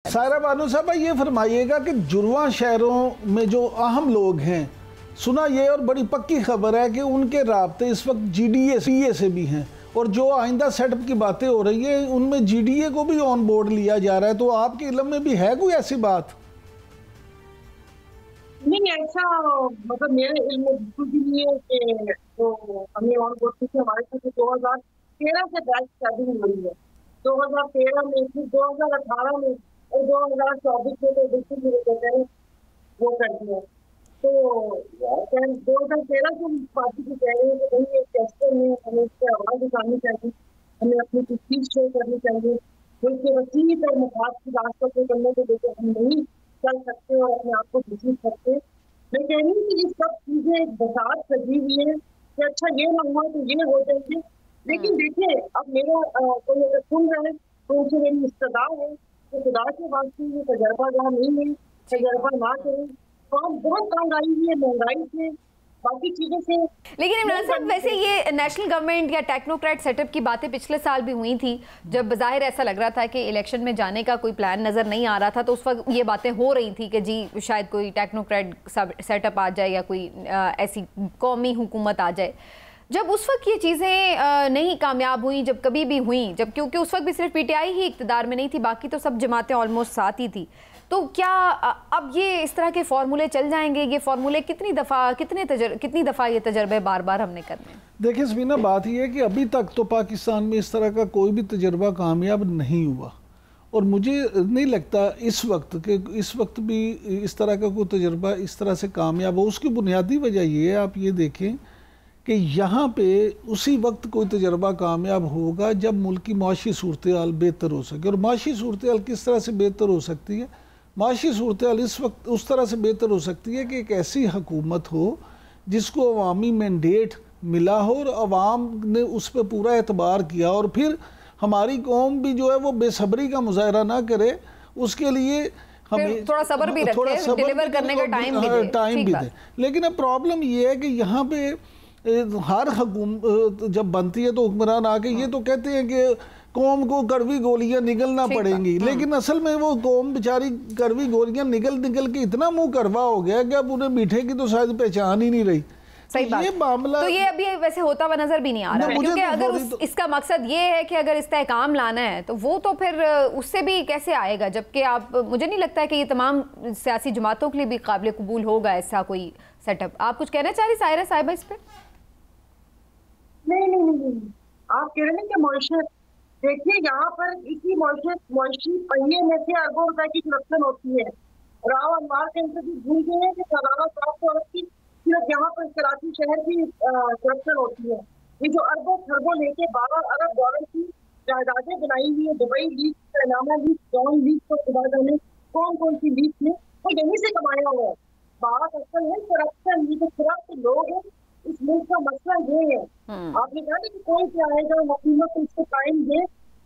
सायरा बानो साहब ये फरमाइएगा कि जुड़वा शहरों में जो अहम लोग हैं, सुना ये और बड़ी पक्की खबर है कि उनके राब्ते इस वक्त GDA से भी हैं और जो आइंदा सेटअप की बातें हो रही है उनमें GDA को भी ऑन बोर्ड लिया जा रहा है, तो आपके इल्म में भी है कोई ऐसी बात? नहीं, ऐसा मतलब मेरे इल्म में बिल्कुल भी नहीं है कि तो हमें ऑन बोर्ड की हमारे साथ 2013 से बैच शादी हुई है, 2013 में, फिर 2018 में और 2024 में तो बिल्कुल मेरे बेटे ने वो कर दिया। तो 2013 से पार्टी की कह रहे हैं कि भाई ये कैसे में हमें इस पर आवाज़ उठानी चाहिए, हमें अपनी तस्वीर शो करनी चाहिए, बल्कि वसीयत और मफाद की रास्ता को करने को लेकर हम नहीं चल सकते और अपने आप को घसीट सकते। मैं कह रही हूँ कि ये सब चीज़ें एक बसात सजी हुई है कि अच्छा ये ना हुआ तो ये हो जाएंगे। लेकिन देखिए, अब मेरा कोई अगर सुन रहा है तो उसे मेरी इस्तदा है तो खुदा के वास्ते ये तजर्बा जहाँ नहीं है, तजर्बा ना करें। तो हम बहुत तंग आई हुई है महंगाई से, बाकी चीज़ों से। लेकिन इमरान साहब, वैसे ये नेशनल गवर्नमेंट या टेक्नोक्रेट सेटअप की बातें पिछले साल भी हुई थी, जब बज़ाहिर ऐसा लग रहा था कि इलेक्शन में जाने का कोई प्लान नज़र नहीं आ रहा था, तो उस वक्त ये बातें हो रही थी कि जी शायद कोई टेक्नोक्रेट सेटअप आ जाए या कोई ऐसी कौमी हुकूमत आ जाए। जब उस वक्त ये चीज़ें नहीं कामयाब हुई, जब कभी भी हुई, जब क्योंकि उस वक्त भी सिर्फ PTI ही इक़्तिदार में नहीं थी, बाकी तो सब जमातें ऑलमोस्ट साथ ही थी, तो क्या अब ये इस तरह के फार्मूले चल जाएंगे? ये फार्मूले कितनी दफ़ा ये तजर्बे बार बार हमने करने? देखिए समीना, बात यह है कि अभी तक तो पाकिस्तान में इस तरह का कोई भी तजर्बा कामयाब नहीं हुआ और मुझे नहीं लगता इस वक्त भी इस तरह का कोई तजर्बा इस तरह से कामयाब हो। उसकी बुनियादी वजह ये है, आप ये देखें कि यहाँ पे उसी वक्त कोई तजर्बा कामयाब होगा जब मुल्क की माशी सूरत हाल बेहतर हो सके। और माशी सूरत हाल किस तरह से बेहतर हो सकती है? माशी सूरत हाल इस वक्त उस तरह से बेहतर हो सकती है कि एक ऐसी हुकूमत हो जिसको अवामी मैंडेट मिला हो और अवाम ने उस पर पूरा एतबार किया, और फिर हमारी कौम भी जो है वो बेसब्री का मुजाहरा ना करे, उसके लिए हमें थोड़ा सब्र भी रखें, डिलीवर करने का टाइम भी दे। लेकिन अब प्रॉब्लम ये है कि यहाँ पे हर हुकूमत जब बनती है तो हुक्मरान आके ये तो कहते हैं कि कौम को कड़वी गोलियां निगलना पड़ेंगी, लेकिन असल में वो कौम बेचारी कड़वी गोलियां निगल के इतना मुंह करवा हो गया कि अब उन्हें मीठे की तो शायद पहचान ही नहीं रही। सही बात। ये मामला तो ये अभी वैसे होता हुआ नजर भी नहीं आ रहा है, क्योंकि अगर इसका मकसद ये है कि अगर इस्तेहकाम लाना है तो वो तो फिर उससे भी कैसे आएगा, जबकि आप मुझे नहीं लगता है कि ये तमाम सियासी जमातों के लिए भी काबिल कबूल होगा ऐसा कोई सेटअप। आप कुछ कहना चाह रही सायरा साहिबा इस पर? नहीं, आप कह रहे हैं कि मॉइशत, देखिए यहाँ पर इसी मॉइशी पहिए में से अरबों रुपए की करप्शन होती है। राव अनवार के इंटरव्यू भूल गए हैं कि सलाना 700 अरब की सिर्फ यहाँ पर कराची शहर की करप्शन होती है। ये जो अरबों खरबों लेके 12 अरब डॉलर की जायदादें बनाई हुई है, Dubai league, Panama league, John league, को खुदा जाने कौन सी लीग में, वो यहीं से कमाया हुआ है। बात असल है करप्शन, ये जो करप्ट लोग हैं इस मुल्क का मसला ये है। आपने कहा कि कोई भी आएगा हुकूमत को इसको टाइम दे,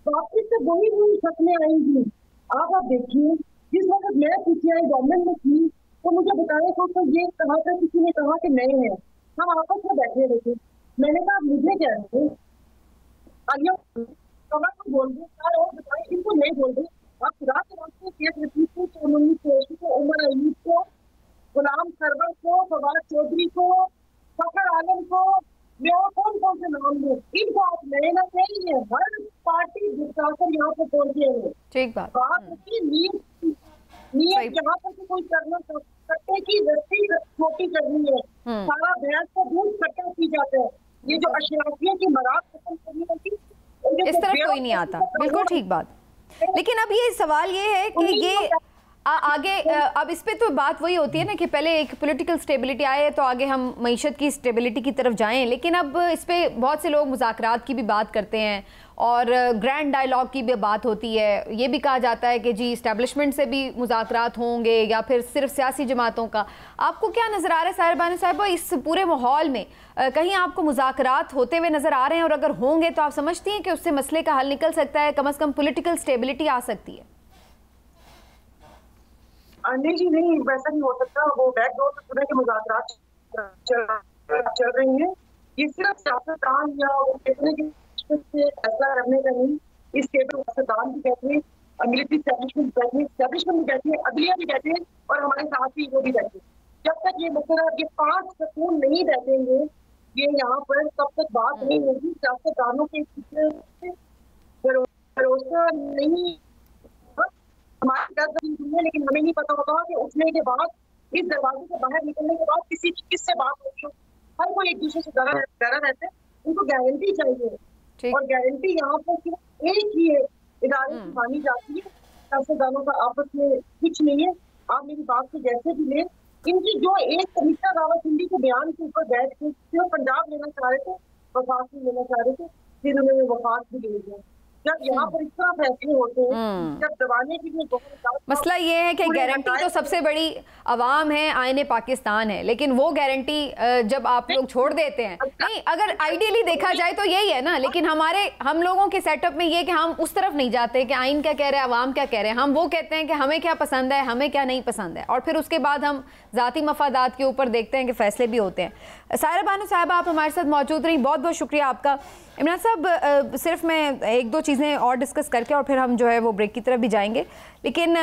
वापिस से वही शक्लें आएंगी। आप देखिए, जिस वक्त मैं PTI गवर्नमेंट में थी तो मुझे बताया तो ये कहा था, किसी ने कहा कि नहीं है, हम आपस में बैठे रहे थे। मैंने कहा मुझे क्या है, आइए को बोल दे और बताए, इनको नहीं बोल दे। आप खुदा के वास्ते शेख रफीक को, चौमनी कुरैशी को, उमर अयूब को, गुलाम सरवर को, फवाद चौधरी को, फखर आलम को, मैं और कौन से नाम दूं, इनको आप नए ना चाहिए। हर पार्टी डिक्टेटर यहाँ पे बोल दिए हैं। ठीक बात उसकी नीयत यहाँ पर कोई करना कट्टे की रस्सी छोटी करनी है, सारा भैंस को दूध कट्टा पी जाता है। ये जो अशराफिया की मराद खत्म करनी होगी, इस तरफ कोई नहीं आता। बिल्कुल ठीक बात। लेकिन अब ये सवाल ये है कि ये आगे अब इस पे तो बात वही होती है ना कि पहले एक पॉलिटिकल स्टेबिलिटी आए तो आगे हम मईशत की स्टेबिलिटी की तरफ जाएं, लेकिन अब इस पे बहुत से लोग मुज़ाकरात की भी बात करते हैं और ग्रैंड डायलॉग की भी बात होती है। ये भी कहा जाता है कि जी इस्टेब्लिशमेंट से भी मुज़ाकरात होंगे या फिर सिर्फ सियासी जमातों का। आपको क्या नज़र आ रहा है सायरा बानो साहिबा इस पूरे माहौल में? कहीं आपको मुज़ाकरात होते हुए नज़र आ रहे हैं, और अगर होंगे तो आप समझती हैं कि उससे मसले का हल निकल सकता है, कम से कम पॉलिटिकल स्टेबिलिटी आ सकती है? नहीं जी, नहीं, वैसा नहीं हो सकता। वो बैकडोर से सुने के मुज़ाकरात चल रही हैं। ये सिर्फ सियासतदान या वो कहते हैं कि फैसला करने का नहीं, इस केवल सियासतदान भी कहते हैं मिलिट्री स्टैब्लिशमेंट भी बैठी है, अदलिया भी बैठे हैं और हमारे साथ ही वो भी बैठे हैं। जब तक ये मतलब ये 5 सुकून नहीं बैठेंगे ये यहाँ पर, तब तक बात नहीं होगी। सियासतदानों के भरोसा नहीं, हमारी है, लेकिन हमें नहीं पता होता कि उठने के बाद, इस दरवाजे से बाहर निकलने के बाद किससे बात होगी। हर कोई एक दूसरे से डरा रहता है, उनको गारंटी चाहिए और गारंटी यहाँ पर सिर्फ एक ही है इदारे से मानी जाती है। सियासतदानों का आपस में कुछ नहीं है। आप मेरी बात को जैसे भी लें, इनकी जो एक कमिश्नर रावत हिंदी के बयान के ऊपर बैठ के सिर्फ पंजाब लेना चाह रहे थे, वफाक भी लेना चाह रहे थे, फिर उन्होंने वफाक भी ले लिया। जब यहाँ पर इस तरह फैसले होते हैं, जब दबाने के लिए मसला ये है कि गारंटी तो सबसे बड़ी अवाम है, आईने पाकिस्तान है, लेकिन वो गारंटी जब आप लोग छोड़ देते हैं, नहीं अगर आइडियली देखा जाए तो यही है ना, लेकिन हम लोगों के सेटअप में ये कि हम उस तरफ नहीं जाते कि आइन क्या कह रहे हैं, अवाम क्या कह रहे हैं। हम वो कहते हैं कि हमें क्या पसंद है, हमें क्या नहीं पसंद है, और फिर उसके बाद हम ज़ाती मफादात के ऊपर देखते हैं कि फैसले भी होते हैं। सायरा बानो साहबा, आप हमारे साथ मौजूद रही, बहुत बहुत शुक्रिया आपका। इमरान साहब, सिर्फ मैं एक दो चीज़ें और डिस्कस करके और फिर हम जो है वो ब्रेक की तरफ भी जाएंगे, लेकिन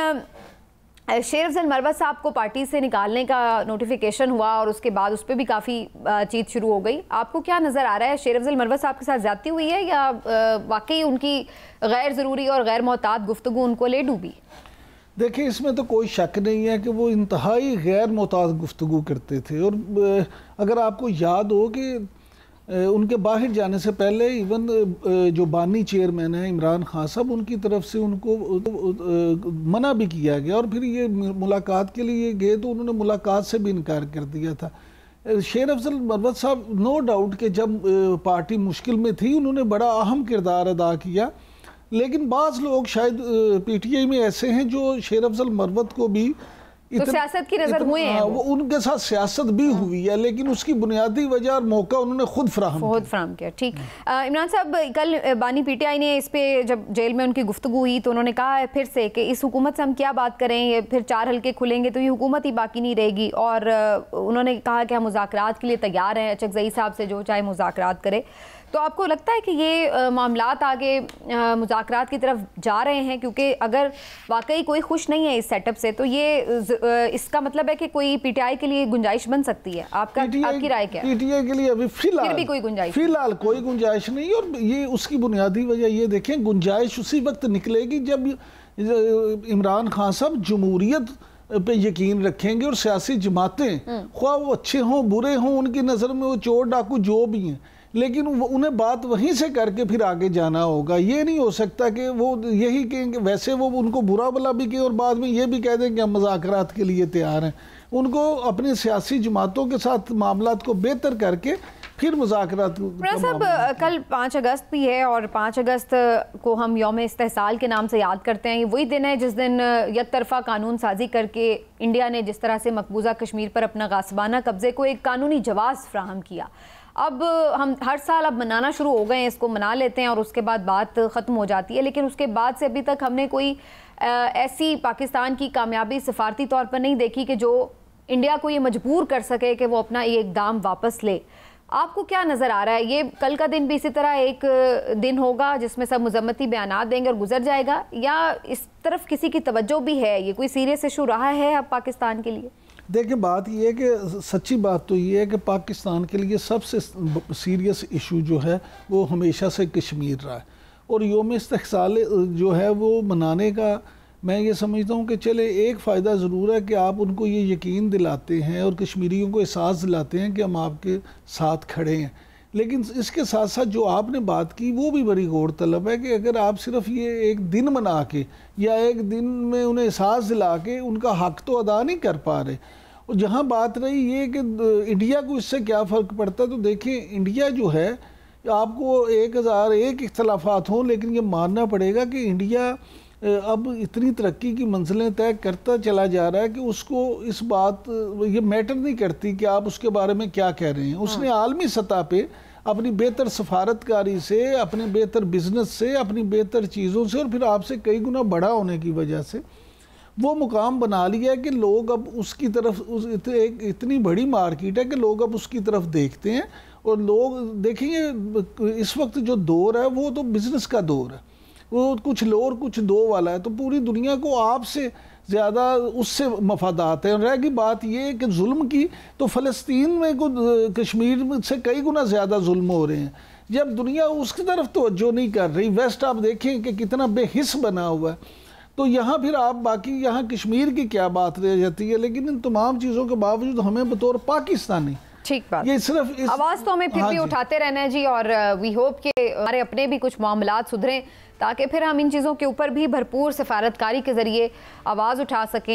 शेर अफजल मरवत साहब को पार्टी से निकालने का नोटिफिकेशन हुआ और उसके बाद उस पर भी काफ़ी चीज़ शुरू हो गई। आपको क्या नज़र आ रहा है, शेर अफजल मरवत साहब के साथ ज़्यादती हुई है या वाकई उनकी गैर ज़रूरी और गैर मोहतात गुफ्तगू उनको ले डूबी? देखिए, इसमें तो कोई शक नहीं है कि वो इंतहाई गैर मोहतात गुफ्तगू करते थे। और अगर आपको याद हो कि उनके बाहर जाने से पहले इवन जो बानी चेयरमैन है इमरान खान साहब, उनकी तरफ से उनको मना भी किया गया और फिर ये मुलाकात के लिए गए तो उन्होंने मुलाकात से भी इनकार कर दिया था। शेर अफजल मरवत साहब नो डाउट कि जब पार्टी मुश्किल में थी उन्होंने बड़ा अहम किरदार अदा किया, लेकिन बाज़ लोग शायद पीटीआई में ऐसे हैं जो शेर अफजल मरवत को भी तो सियासत की नजर हुए हैं, वो उनके साथ सियासत भी हुई है, लेकिन उसकी बुनियादी वजह और मौका उन्होंने खुद फराहम किया। ठीक। इमरान साहब, कल बानी पीटीआई ने इस पे जब जेल में उनकी गुफ्तगू हुई तो उन्होंने कहा है फिर से कि इस हुकूमत से हम क्या बात करें, ये फिर 4 हल्के खुलेंगे तो ये हुकूमत ही बाकी नहीं रहेगी, और उन्होंने कहा कि हम मुज़ाकरात के लिए तैयार हैं, चकज़ई साहब से जो चाहे मुज़ाकरात करे। तो आपको लगता है कि ये मामलात आगे मुज़ाकरात की तरफ जा रहे हैं? क्योंकि अगर वाकई कोई खुश नहीं है इस सेटअप से तो ये इसका मतलब है कि कोई पीटीआई के लिए गुंजाइश बन सकती है। आपकी राय क्या है? पीटीआई के लिए अभी फिलहाल भी कोई गुंजाइश कोई गुंजाइश नहीं। और ये उसकी बुनियादी वजह ये देखें, गुंजाइश उसी वक्त निकलेगी जब इमरान खान साहब जमहूरियत पे यकीन रखेंगे और सियासी जमातें, ख्वाह वो अच्छे हों बुरे हों, उनकी नज़र में वो चोर डाकू जो भी हैं, लेकिन उन्हें बात वहीं से करके फिर आगे जाना होगा। ये नहीं हो सकता कि वो यही कहेंगे, वैसे वो उनको बुरा भला भी कहें और बाद में ये भी कह दें कि हम मुज़ाकरात के लिए तैयार हैं। उनको अपनी सियासी जमातों के साथ मामलात को बेहतर करके फिर मुज़ाकरात। साहब, कल 5 अगस्त भी है और 5 अगस्त को हम यौम इस्तेहसाल के नाम से याद करते हैं। ये वही दिन है जिस दिन एक तरफा कानून साजी करके इंडिया ने जिस तरह से मकबूजा कश्मीर पर अपना गासबाना कब्जे को एक कानूनी जवाज़ फ्राहम किया। अब हम हर साल अब मनाना शुरू हो गए हैं, इसको मना लेते हैं और उसके बाद बात ख़त्म हो जाती है, लेकिन उसके बाद से अभी तक हमने कोई ऐसी पाकिस्तान की कामयाबी सफारती तौर पर नहीं देखी कि जो इंडिया को ये मजबूर कर सके कि वो अपना ये इक़दाम वापस ले। आपको क्या नज़र आ रहा है, ये कल का दिन भी इसी तरह एक दिन होगा जिसमें सब मुज़म्मती बयानात देंगे और गुजर जाएगा, या इस तरफ किसी की तवज्जो भी है, ये कोई सीरियस इशू रहा है अब पाकिस्तान के लिए? देखिए, बात यह है कि सच्ची बात तो ये है कि पाकिस्तान के लिए सबसे सीरियस इशू जो है वो हमेशा से कश्मीर रहा है, और यौम इस्तेहसाल जो है वो मनाने का मैं ये समझता हूँ कि चले एक फ़ायदा ज़रूर है कि आप उनको ये यकीन दिलाते हैं और कश्मीरियों को एहसास दिलाते हैं कि हम आपके साथ खड़े हैं। लेकिन इसके साथ साथ जो आपने बात की वो भी बड़ी गौर तलब है कि अगर आप सिर्फ ये एक दिन मना के या एक दिन में उन्हें एहसास दिला के उनका हक़ तो अदा नहीं कर पा रहे। और जहाँ बात रही ये कि इंडिया को इससे क्या फ़र्क पड़ता है, तो देखिए इंडिया जो है, आपको 1001 इख्तलाफात हों, लेकिन ये मानना पड़ेगा कि इंडिया अब इतनी तरक्की की मंजिलें तय करता चला जा रहा है कि उसको इस बात ये मैटर नहीं करती कि आप उसके बारे में क्या कह रहे हैं। उसने आलमी सतह पे अपनी बेहतर सफारतकारी से, अपने बेहतर बिजनेस से, अपनी बेहतर चीज़ों से और फिर आपसे कई गुना बड़ा होने की वजह से वो मुकाम बना लिया है कि लोग अब उसकी तरफ एक इतनी बड़ी मार्केट है कि लोग अब उसकी तरफ देखते हैं। और लोग देखेंगे इस वक्त जो दौर है वो तो बिज़नेस का दौर है। वो कुछ लो और कुछ दो वाला है, तो पूरी दुनिया को आपसे ज़्यादा उससे मफादात है। और रह गई बात ये कि जुल्म की, तो फ़लस्तीन में कश्मीर से कई गुना ज़्यादा जुल्म हो रहे हैं। जब दुनिया उसकी तरफ तवज्जो नहीं कर रही, वेस्ट आप देखें कि कितना बेहिस बना हुआ है, तो यहाँ फिर आप बाकी यहाँ कश्मीर की क्या बात रह जाती है। लेकिन इन तमाम चीज़ों के बावजूद हमें बतौर पाकिस्तानी, ठीक बात, ये सिर्फ आवाज़ तो हमें फिर भी उठाते रहना है जी, और वी होप कि हमारे अपने भी कुछ मामलात सुधरें ताकि फिर हम इन चीज़ों के ऊपर भी भरपूर सफारतकारी के ज़रिए आवाज़ उठा सकें।